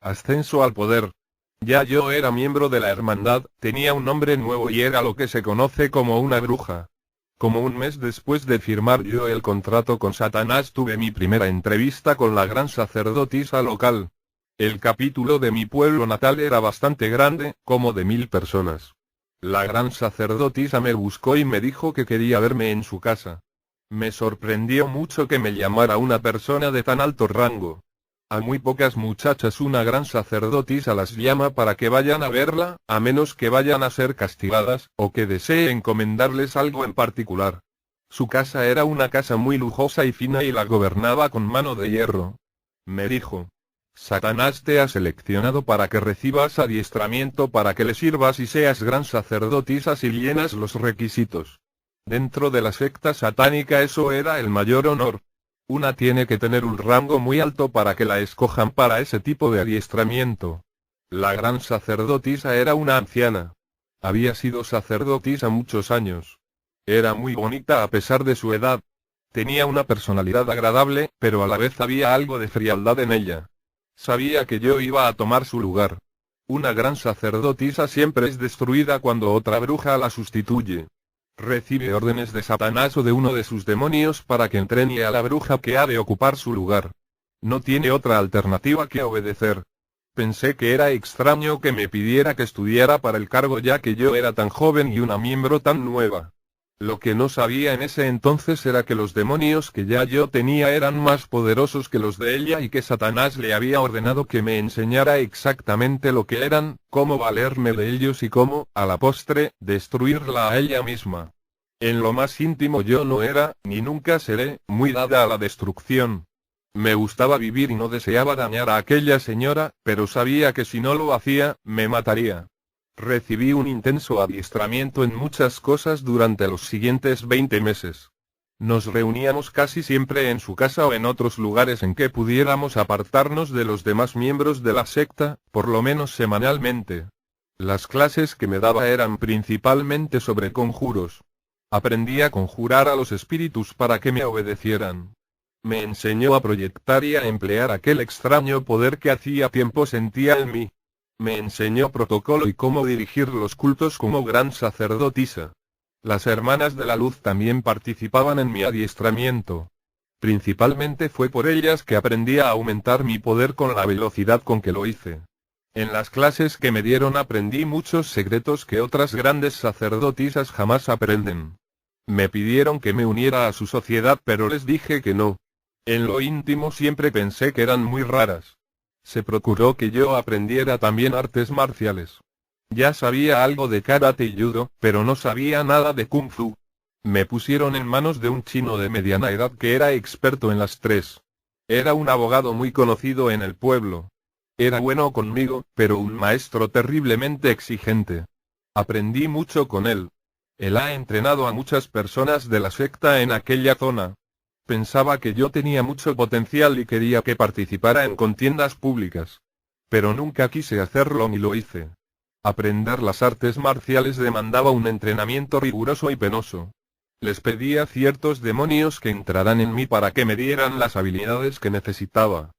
Ascenso al poder. Ya yo era miembro de la hermandad, tenía un nombre nuevo y era lo que se conoce como una bruja. Como un mes después de firmar yo el contrato con Satanás tuve mi primera entrevista con la gran sacerdotisa local. El capítulo de mi pueblo natal era bastante grande, como de 1000 personas. La gran sacerdotisa me buscó y me dijo que quería verme en su casa. Me sorprendió mucho que me llamara una persona de tan alto rango. A muy pocas muchachas una gran sacerdotisa las llama para que vayan a verla, a menos que vayan a ser castigadas, o que desee encomendarles algo en particular. Su casa era una casa muy lujosa y fina y la gobernaba con mano de hierro. Me dijo: Satanás te ha seleccionado para que recibas adiestramiento para que le sirvas y seas gran sacerdotisa si llenas los requisitos. Dentro de la secta satánica eso era el mayor honor. Una tiene que tener un rango muy alto para que la escojan para ese tipo de adiestramiento. La gran sacerdotisa era una anciana. Había sido sacerdotisa muchos años. Era muy bonita a pesar de su edad. Tenía una personalidad agradable, pero a la vez había algo de frialdad en ella. Sabía que yo iba a tomar su lugar. Una gran sacerdotisa siempre es destruida cuando otra bruja la sustituye. Recibe órdenes de Satanás o de uno de sus demonios para que entrene a la bruja que ha de ocupar su lugar. No tiene otra alternativa que obedecer. Pensé que era extraño que me pidiera que estudiara para el cargo ya que yo era tan joven y una miembro tan nueva. Lo que no sabía en ese entonces era que los demonios que ya yo tenía eran más poderosos que los de ella y que Satanás le había ordenado que me enseñara exactamente lo que eran, cómo valerme de ellos y cómo, a la postre, destruirla a ella misma. En lo más íntimo yo no era, ni nunca seré, muy dada a la destrucción. Me gustaba vivir y no deseaba dañar a aquella señora, pero sabía que si no lo hacía, me mataría. Recibí un intenso adiestramiento en muchas cosas durante los siguientes 20 meses. Nos reuníamos casi siempre en su casa o en otros lugares en que pudiéramos apartarnos de los demás miembros de la secta, por lo menos semanalmente. Las clases que me daba eran principalmente sobre conjuros. Aprendí a conjurar a los espíritus para que me obedecieran. Me enseñó a proyectar y a emplear aquel extraño poder que hacía tiempo sentía en mí. Me enseñó protocolo y cómo dirigir los cultos como gran sacerdotisa. Las hermanas de la luz también participaban en mi adiestramiento. Principalmente fue por ellas que aprendí a aumentar mi poder con la velocidad con que lo hice. En las clases que me dieron aprendí muchos secretos que otras grandes sacerdotisas jamás aprenden. Me pidieron que me uniera a su sociedad pero les dije que no. En lo íntimo siempre pensé que eran muy raras. Se procuró que yo aprendiera también artes marciales. Ya sabía algo de karate y judo, pero no sabía nada de kung fu. Me pusieron en manos de un chino de mediana edad que era experto en las tres. Era un abogado muy conocido en el pueblo. Era bueno conmigo, pero un maestro terriblemente exigente. Aprendí mucho con él. Él ha entrenado a muchas personas de la secta en aquella zona. Pensaba que yo tenía mucho potencial y quería que participara en contiendas públicas. Pero nunca quise hacerlo ni lo hice. Aprender las artes marciales demandaba un entrenamiento riguroso y penoso. Les pedí a ciertos demonios que entraran en mí para que me dieran las habilidades que necesitaba.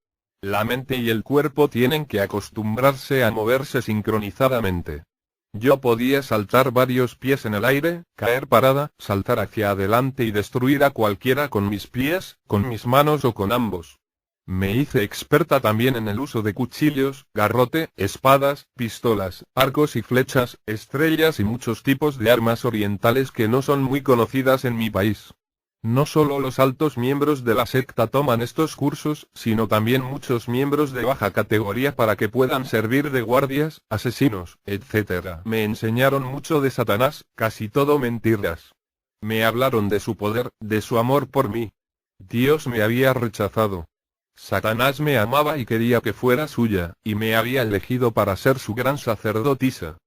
La mente y el cuerpo tienen que acostumbrarse a moverse sincronizadamente. Yo podía saltar varios pies en el aire, caer parada, saltar hacia adelante y destruir a cualquiera con mis pies, con mis manos o con ambos. Me hice experta también en el uso de cuchillos, garrote, espadas, pistolas, arcos y flechas, estrellas y muchos tipos de armas orientales que no son muy conocidas en mi país. No solo los altos miembros de la secta toman estos cursos, sino también muchos miembros de baja categoría para que puedan servir de guardias, asesinos, etc. Me enseñaron mucho de Satanás, casi todo mentiras. Me hablaron de su poder, de su amor por mí. Dios me había rechazado. Satanás me amaba y quería que fuera suya, y me había elegido para ser su gran sacerdotisa.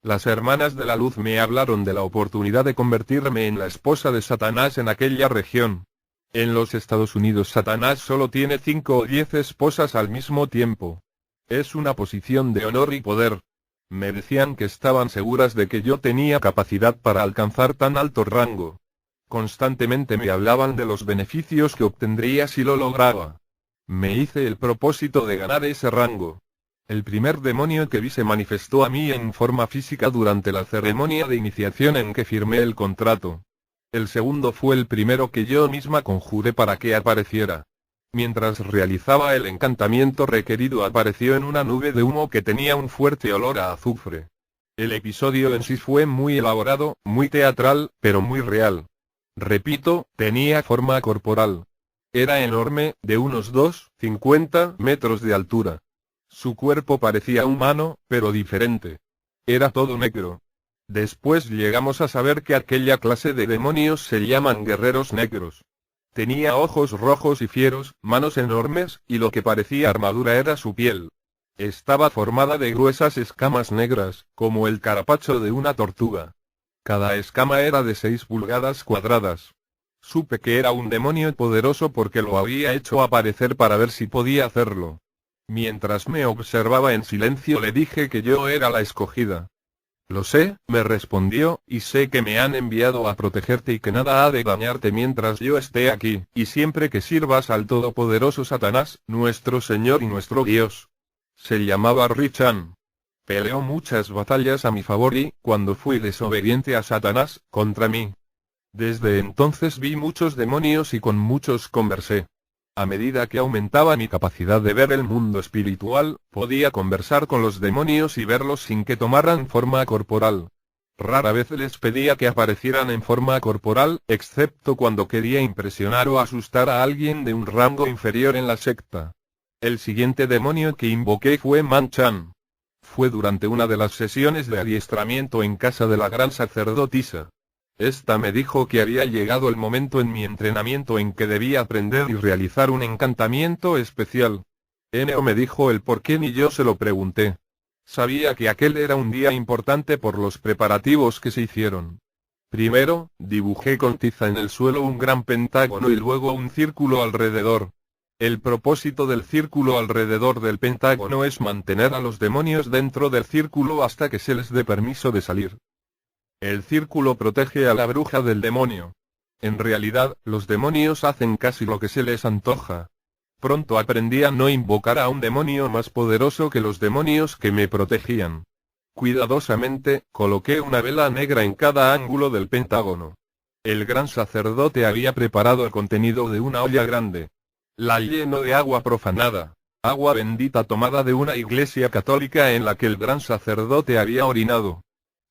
Las hermanas de la luz me hablaron de la oportunidad de convertirme en la esposa de Satanás en aquella región. En los Estados Unidos Satanás solo tiene 5 o 10 esposas al mismo tiempo. Es una posición de honor y poder. Me decían que estaban seguras de que yo tenía capacidad para alcanzar tan alto rango. Constantemente me hablaban de los beneficios que obtendría si lo lograba. Me hice el propósito de ganar ese rango. El primer demonio que vi se manifestó a mí en forma física durante la ceremonia de iniciación en que firmé el contrato. El segundo fue el primero que yo misma conjuré para que apareciera. Mientras realizaba el encantamiento requerido apareció en una nube de humo que tenía un fuerte olor a azufre. El episodio en sí fue muy elaborado, muy teatral, pero muy real. Repito, tenía forma corporal. Era enorme, de unos 2,50 metros de altura. Su cuerpo parecía humano, pero diferente. Era todo negro. Después llegamos a saber que aquella clase de demonios se llaman guerreros negros. Tenía ojos rojos y fieros, manos enormes, y lo que parecía armadura era su piel. Estaba formada de gruesas escamas negras, como el carapacho de una tortuga. Cada escama era de 6 pulgadas cuadradas. Supe que era un demonio poderoso porque lo había hecho aparecer para ver si podía hacerlo. Mientras me observaba en silencio le dije que yo era la escogida. Lo sé, me respondió, y sé que me han enviado a protegerte y que nada ha de dañarte mientras yo esté aquí, y siempre que sirvas al todopoderoso Satanás, nuestro Señor y nuestro Dios. Se llamaba Richan. Peleó muchas batallas a mi favor y, cuando fui desobediente a Satanás, contra mí. Desde entonces vi muchos demonios y con muchos conversé. A medida que aumentaba mi capacidad de ver el mundo espiritual, podía conversar con los demonios y verlos sin que tomaran forma corporal. Rara vez les pedía que aparecieran en forma corporal, excepto cuando quería impresionar o asustar a alguien de un rango inferior en la secta. El siguiente demonio que invoqué fue Manchan. Fue durante una de las sesiones de adiestramiento en casa de la gran sacerdotisa. Esta me dijo que había llegado el momento en mi entrenamiento en que debía aprender y realizar un encantamiento especial. No me dijo el por qué ni yo se lo pregunté. Sabía que aquel era un día importante por los preparativos que se hicieron. Primero, dibujé con tiza en el suelo un gran pentágono y luego un círculo alrededor. El propósito del círculo alrededor del pentágono es mantener a los demonios dentro del círculo hasta que se les dé permiso de salir. El círculo protege a la bruja del demonio. En realidad, los demonios hacen casi lo que se les antoja. Pronto aprendí a no invocar a un demonio más poderoso que los demonios que me protegían. Cuidadosamente, coloqué una vela negra en cada ángulo del pentágono. El gran sacerdote había preparado el contenido de una olla grande. La llenó de agua profanada, agua bendita tomada de una iglesia católica en la que el gran sacerdote había orinado.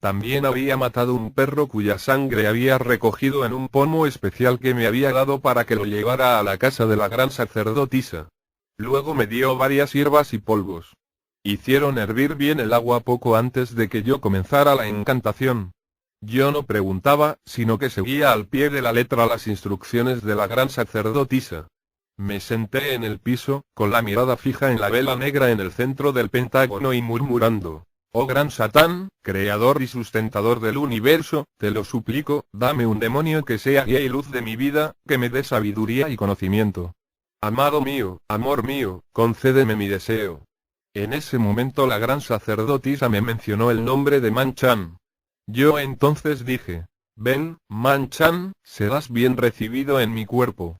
También había matado un perro cuya sangre había recogido en un pomo especial que me había dado para que lo llevara a la casa de la gran sacerdotisa. Luego me dio varias hierbas y polvos. Hicieron hervir bien el agua poco antes de que yo comenzara la encantación. Yo no preguntaba, sino que seguía al pie de la letra las instrucciones de la gran sacerdotisa. Me senté en el piso, con la mirada fija en la vela negra en el centro del pentágono y murmurando: «Oh gran Satán, creador y sustentador del universo, te lo suplico, dame un demonio que sea guía y luz de mi vida, que me dé sabiduría y conocimiento. Amado mío, amor mío, concédeme mi deseo». En ese momento la gran sacerdotisa me mencionó el nombre de Manchan. Yo entonces dije: «Ven, Manchan, serás bien recibido en mi cuerpo.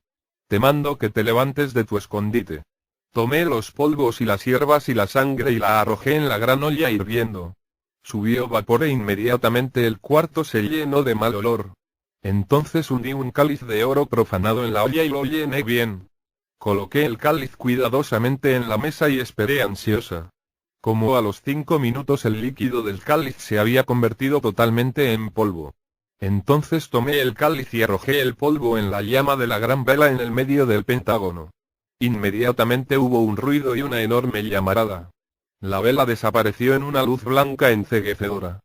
Te mando que te levantes de tu escondite». Tomé los polvos y las hierbas y la sangre y la arrojé en la gran olla hirviendo. Subió vapor e inmediatamente el cuarto se llenó de mal olor. Entonces hundí un cáliz de oro profanado en la olla y lo llené bien. Coloqué el cáliz cuidadosamente en la mesa y esperé ansiosa. Como a los 5 minutos el líquido del cáliz se había convertido totalmente en polvo. Entonces tomé el cáliz y arrojé el polvo en la llama de la gran vela en el medio del pentágono. Inmediatamente hubo un ruido y una enorme llamarada. La vela desapareció en una luz blanca enceguecedora.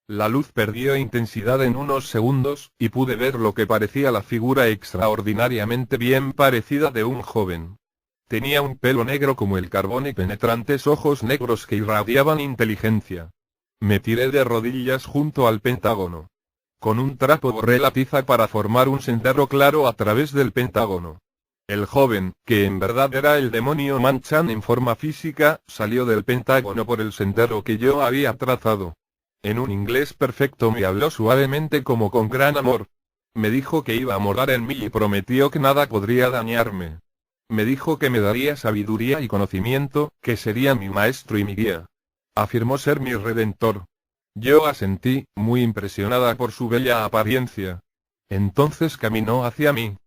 La luz perdió intensidad en unos segundos, y pude ver lo que parecía la figura extraordinariamente bien parecida de un joven. Tenía un pelo negro como el carbón y penetrantes ojos negros que irradiaban inteligencia. Me tiré de rodillas junto al pentágono. Con un trapo borré la tiza para formar un sendero claro a través del pentágono. El joven, que en verdad era el demonio Manchan en forma física, salió del pentágono por el sendero que yo había trazado. En un inglés perfecto me habló suavemente como con gran amor. Me dijo que iba a morar en mí y prometió que nada podría dañarme. Me dijo que me daría sabiduría y conocimiento, que sería mi maestro y mi guía. Afirmó ser mi redentor. Yo asentí, muy impresionada por su bella apariencia. Entonces caminó hacia mí.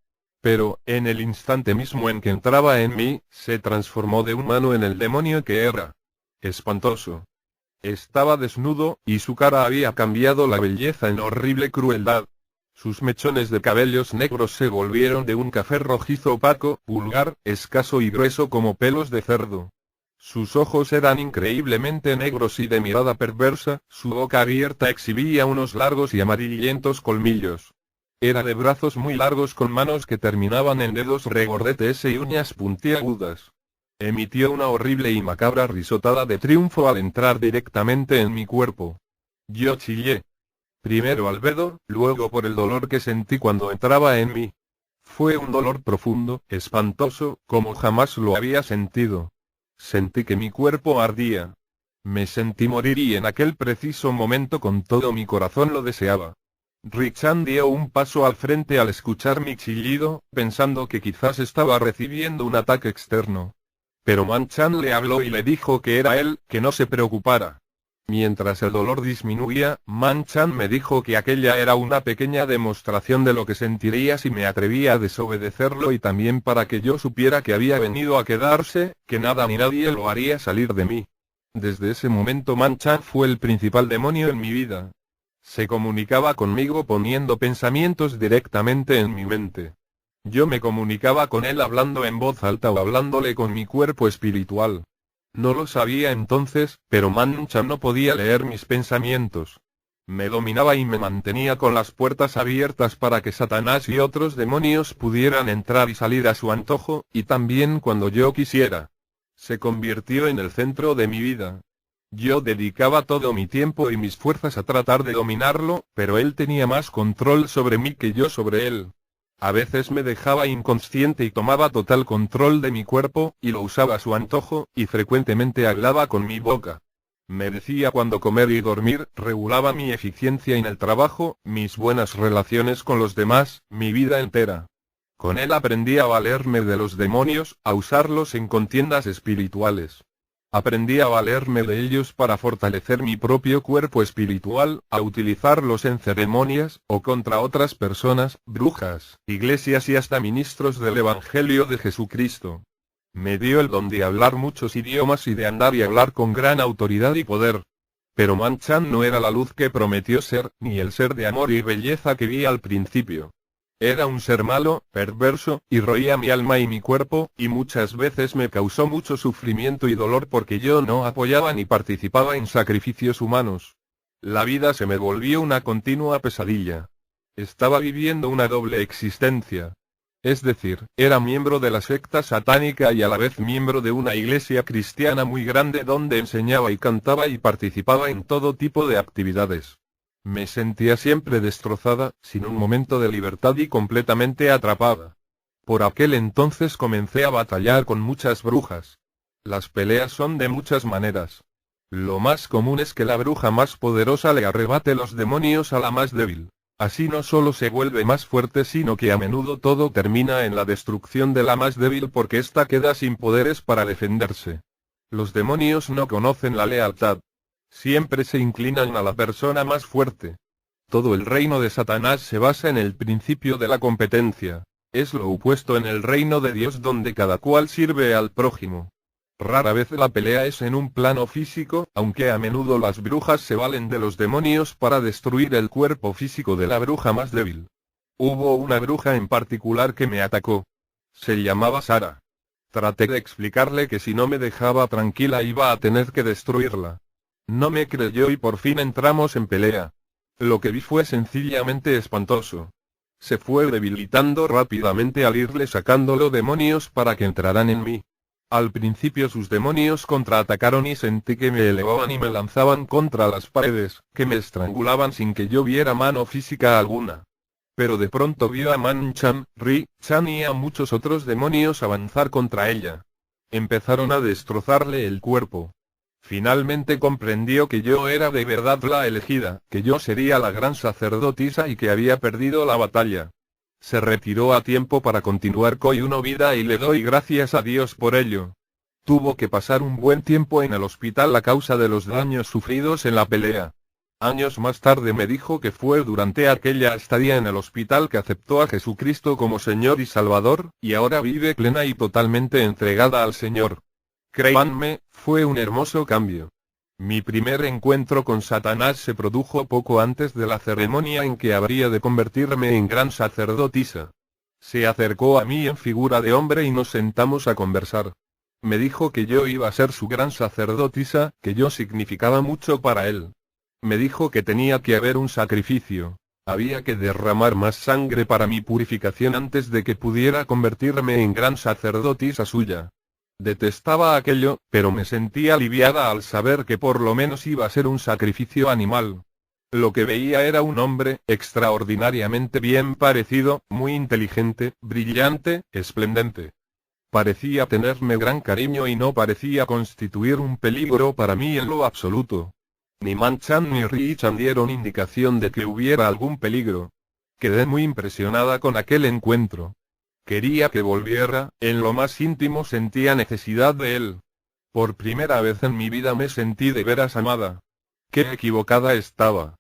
Pero, en el instante mismo en que entraba en mí, se transformó de humano en el demonio que era. Espantoso. Estaba desnudo, y su cara había cambiado la belleza en horrible crueldad. Sus mechones de cabellos negros se volvieron de un café rojizo opaco, vulgar, escaso y grueso como pelos de cerdo. Sus ojos eran increíblemente negros y de mirada perversa, su boca abierta exhibía unos largos y amarillentos colmillos. Era de brazos muy largos con manos que terminaban en dedos regordetes y uñas puntiagudas. Emitió una horrible y macabra risotada de triunfo al entrar directamente en mi cuerpo. Yo chillé. Primero al verlo, luego por el dolor que sentí cuando entraba en mí. Fue un dolor profundo, espantoso, como jamás lo había sentido. Sentí que mi cuerpo ardía. Me sentí morir y en aquel preciso momento con todo mi corazón lo deseaba. Rick-chan dio un paso al frente al escuchar mi chillido, pensando que quizás estaba recibiendo un ataque externo. Pero Man-chan le habló y le dijo que era él, que no se preocupara. Mientras el dolor disminuía, Man-chan me dijo que aquella era una pequeña demostración de lo que sentiría si me atrevía a desobedecerlo y también para que yo supiera que había venido a quedarse, que nada ni nadie lo haría salir de mí. Desde ese momento Man-chan fue el principal demonio en mi vida. Se comunicaba conmigo poniendo pensamientos directamente en mi mente. Yo me comunicaba con él hablando en voz alta o hablándole con mi cuerpo espiritual. No lo sabía entonces, pero Man-chan no podía leer mis pensamientos. Me dominaba y me mantenía con las puertas abiertas para que Satanás y otros demonios pudieran entrar y salir a su antojo, y también cuando yo quisiera. Se convirtió en el centro de mi vida. Yo dedicaba todo mi tiempo y mis fuerzas a tratar de dominarlo, pero él tenía más control sobre mí que yo sobre él. A veces me dejaba inconsciente y tomaba total control de mi cuerpo, y lo usaba a su antojo, y frecuentemente hablaba con mi boca. Me decía cuándo comer y dormir, regulaba mi eficiencia en el trabajo, mis buenas relaciones con los demás, mi vida entera. Con él aprendí a valerme de los demonios, a usarlos en contiendas espirituales. Aprendí a valerme de ellos para fortalecer mi propio cuerpo espiritual, a utilizarlos en ceremonias, o contra otras personas, brujas, iglesias y hasta ministros del Evangelio de Jesucristo. Me dio el don de hablar muchos idiomas y de andar y hablar con gran autoridad y poder. Pero Man-chan no era la luz que prometió ser, ni el ser de amor y belleza que vi al principio. Era un ser malo, perverso, y roía mi alma y mi cuerpo, y muchas veces me causó mucho sufrimiento y dolor porque yo no apoyaba ni participaba en sacrificios humanos. La vida se me volvió una continua pesadilla. Estaba viviendo una doble existencia. Es decir, era miembro de la secta satánica y a la vez miembro de una iglesia cristiana muy grande donde enseñaba y cantaba y participaba en todo tipo de actividades. Me sentía siempre destrozada, sin un momento de libertad y completamente atrapada. Por aquel entonces comencé a batallar con muchas brujas. Las peleas son de muchas maneras. Lo más común es que la bruja más poderosa le arrebate los demonios a la más débil. Así no solo se vuelve más fuerte sino que a menudo todo termina en la destrucción de la más débil porque ésta queda sin poderes para defenderse. Los demonios no conocen la lealtad. Siempre se inclinan a la persona más fuerte. Todo el reino de Satanás se basa en el principio de la competencia. Es lo opuesto en el reino de Dios donde cada cual sirve al prójimo. Rara vez la pelea es en un plano físico, aunque a menudo las brujas se valen de los demonios para destruir el cuerpo físico de la bruja más débil. Hubo una bruja en particular que me atacó. Se llamaba Sara. Traté de explicarle que si no me dejaba tranquila iba a tener que destruirla. No me creyó y por fin entramos en pelea. Lo que vi fue sencillamente espantoso. Se fue debilitando rápidamente al irle sacando los demonios para que entraran en mí. Al principio sus demonios contraatacaron y sentí que me elevaban y me lanzaban contra las paredes, que me estrangulaban sin que yo viera mano física alguna. Pero de pronto vio a Man-chan, Ri-chan y a muchos otros demonios avanzar contra ella. Empezaron a destrozarle el cuerpo. Finalmente comprendió que yo era de verdad la elegida, que yo sería la gran sacerdotisa y que había perdido la batalla. Se retiró a tiempo para continuar con una vida y le doy gracias a Dios por ello. Tuvo que pasar un buen tiempo en el hospital a causa de los daños sufridos en la pelea. Años más tarde me dijo que fue durante aquella estadía en el hospital que aceptó a Jesucristo como Señor y Salvador, y ahora vive plena y totalmente entregada al Señor. Créanme, fue un hermoso cambio. Mi primer encuentro con Satanás se produjo poco antes de la ceremonia en que habría de convertirme en gran sacerdotisa. Se acercó a mí en figura de hombre y nos sentamos a conversar. Me dijo que yo iba a ser su gran sacerdotisa, que yo significaba mucho para él. Me dijo que tenía que haber un sacrificio. Había que derramar más sangre para mi purificación antes de que pudiera convertirme en gran sacerdotisa suya. Detestaba aquello, pero me sentía aliviada al saber que por lo menos iba a ser un sacrificio animal. Lo que veía era un hombre, extraordinariamente bien parecido, muy inteligente, brillante, esplendente. Parecía tenerme gran cariño y no parecía constituir un peligro para mí en lo absoluto. Ni Manchan ni Richan dieron indicación de que hubiera algún peligro. Quedé muy impresionada con aquel encuentro. Quería que volviera, en lo más íntimo sentía necesidad de él. Por primera vez en mi vida me sentí de veras amada. Qué equivocada estaba.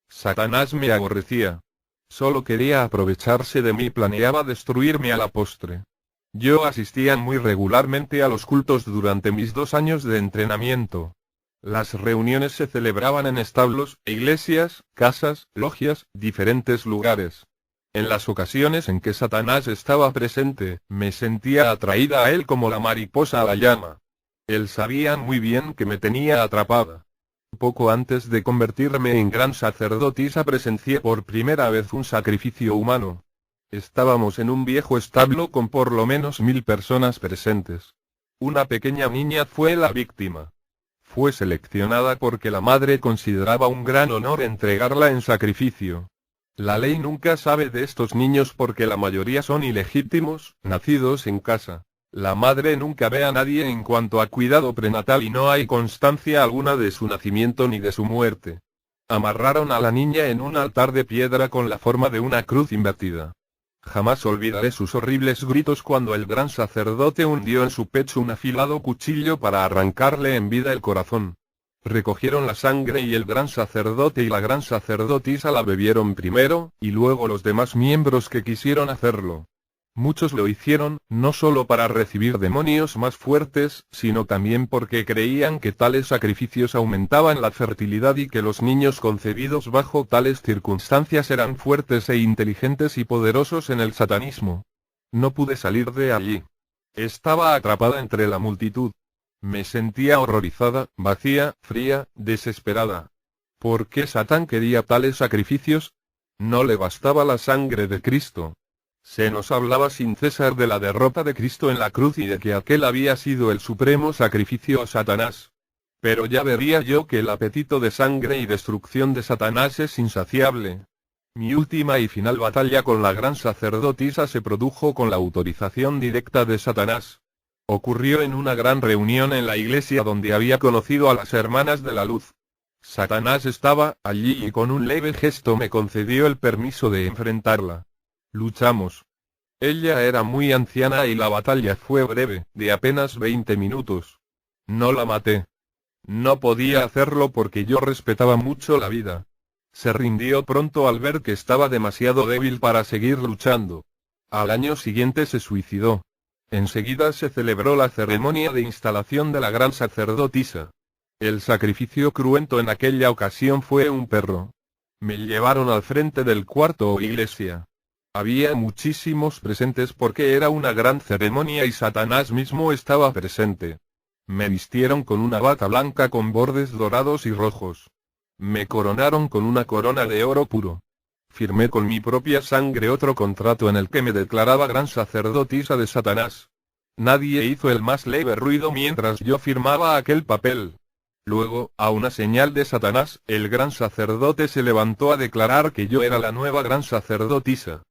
Satanás me aborrecía. Solo quería aprovecharse de mí, planeaba destruirme a la postre. Yo asistía muy regularmente a los cultos durante mis 2 años de entrenamiento. Las reuniones se celebraban en establos, iglesias, casas, logias, diferentes lugares. En las ocasiones en que Satanás estaba presente, me sentía atraída a él como la mariposa a la llama. Él sabía muy bien que me tenía atrapada. Poco antes de convertirme en gran sacerdotisa presencié por primera vez un sacrificio humano. Estábamos en un viejo establo con por lo menos 1000 personas presentes. Una pequeña niña fue la víctima. Fue seleccionada porque la madre consideraba un gran honor entregarla en sacrificio. La ley nunca sabe de estos niños porque la mayoría son ilegítimos, nacidos en casa. La madre nunca ve a nadie en cuanto a cuidado prenatal y no hay constancia alguna de su nacimiento ni de su muerte. Amarraron a la niña en un altar de piedra con la forma de una cruz invertida. Jamás olvidaré sus horribles gritos cuando el gran sacerdote hundió en su pecho un afilado cuchillo para arrancarle en vida el corazón. Recogieron la sangre y el gran sacerdote y la gran sacerdotisa la bebieron primero, y luego los demás miembros que quisieron hacerlo. Muchos lo hicieron, no solo para recibir demonios más fuertes, sino también porque creían que tales sacrificios aumentaban la fertilidad y que los niños concebidos bajo tales circunstancias eran fuertes e inteligentes y poderosos en el satanismo. No pude salir de allí. Estaba atrapada entre la multitud. Me sentía horrorizada, vacía, fría, desesperada. ¿Por qué Satán quería tales sacrificios? No le bastaba la sangre de Cristo. Se nos hablaba sin cesar de la derrota de Cristo en la cruz y de que aquel había sido el supremo sacrificio a Satanás. Pero ya vería yo que el apetito de sangre y destrucción de Satanás es insaciable. Mi última y final batalla con la gran sacerdotisa se produjo con la autorización directa de Satanás. Ocurrió en una gran reunión en la iglesia donde había conocido a las hermanas de la luz. Satanás estaba allí y con un leve gesto me concedió el permiso de enfrentarla. Luchamos. Ella era muy anciana y la batalla fue breve, de apenas 20 minutos. No la maté. No podía hacerlo porque yo respetaba mucho la vida. Se rindió pronto al ver que estaba demasiado débil para seguir luchando. Al año siguiente se suicidó. Enseguida se celebró la ceremonia de instalación de la gran sacerdotisa. El sacrificio cruento en aquella ocasión fue un perro. Me llevaron al frente del cuarto o iglesia. Había muchísimos presentes porque era una gran ceremonia y Satanás mismo estaba presente. Me vistieron con una bata blanca con bordes dorados y rojos. Me coronaron con una corona de oro puro. Firmé con mi propia sangre otro contrato en el que me declaraba gran sacerdotisa de Satanás. Nadie hizo el más leve ruido mientras yo firmaba aquel papel. Luego, a una señal de Satanás, el gran sacerdote se levantó a declarar que yo era la nueva gran sacerdotisa.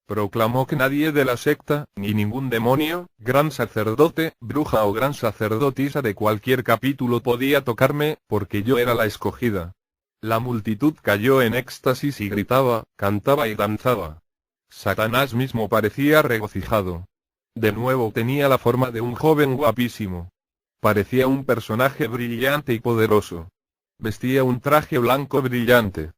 Proclamó que nadie de la secta, ni ningún demonio, gran sacerdote, bruja o gran sacerdotisa de cualquier capítulo podía tocarme, porque yo era la escogida. La multitud cayó en éxtasis y gritaba, cantaba y danzaba. Satanás mismo parecía regocijado. De nuevo tenía la forma de un joven guapísimo. Parecía un personaje brillante y poderoso. Vestía un traje blanco brillante.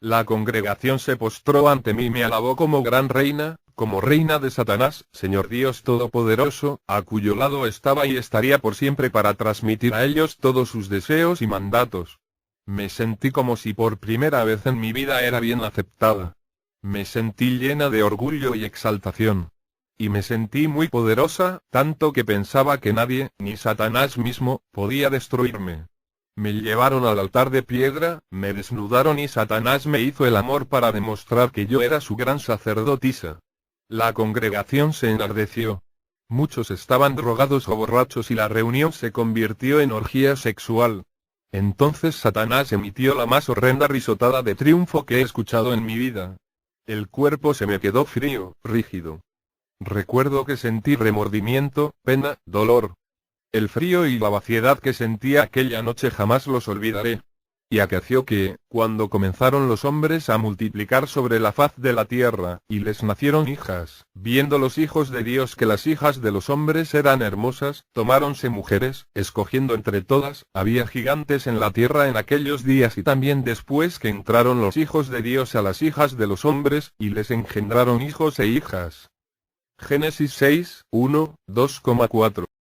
La congregación se postró ante mí y me alabó como gran reina, como reina de Satanás, Señor Dios Todopoderoso, a cuyo lado estaba y estaría por siempre para transmitir a ellos todos sus deseos y mandatos. Me sentí como si por primera vez en mi vida era bien aceptada. Me sentí llena de orgullo y exaltación. Y me sentí muy poderosa, tanto que pensaba que nadie, ni Satanás mismo, podía destruirme. Me llevaron al altar de piedra, me desnudaron y Satanás me hizo el amor para demostrar que yo era su gran sacerdotisa. La congregación se enardeció. Muchos estaban drogados o borrachos y la reunión se convirtió en orgía sexual. Entonces Satanás emitió la más horrenda risotada de triunfo que he escuchado en mi vida. El cuerpo se me quedó frío, rígido. Recuerdo que sentí remordimiento, pena, dolor. El frío y la vaciedad que sentí aquella noche jamás los olvidaré. Y acaeció que, cuando comenzaron los hombres a multiplicar sobre la faz de la tierra, y les nacieron hijas, viendo los hijos de Dios que las hijas de los hombres eran hermosas, tomáronse mujeres, escogiendo entre todas, había gigantes en la tierra en aquellos días y también después que entraron los hijos de Dios a las hijas de los hombres, y les engendraron hijos e hijas. Génesis 6, 1, 2,4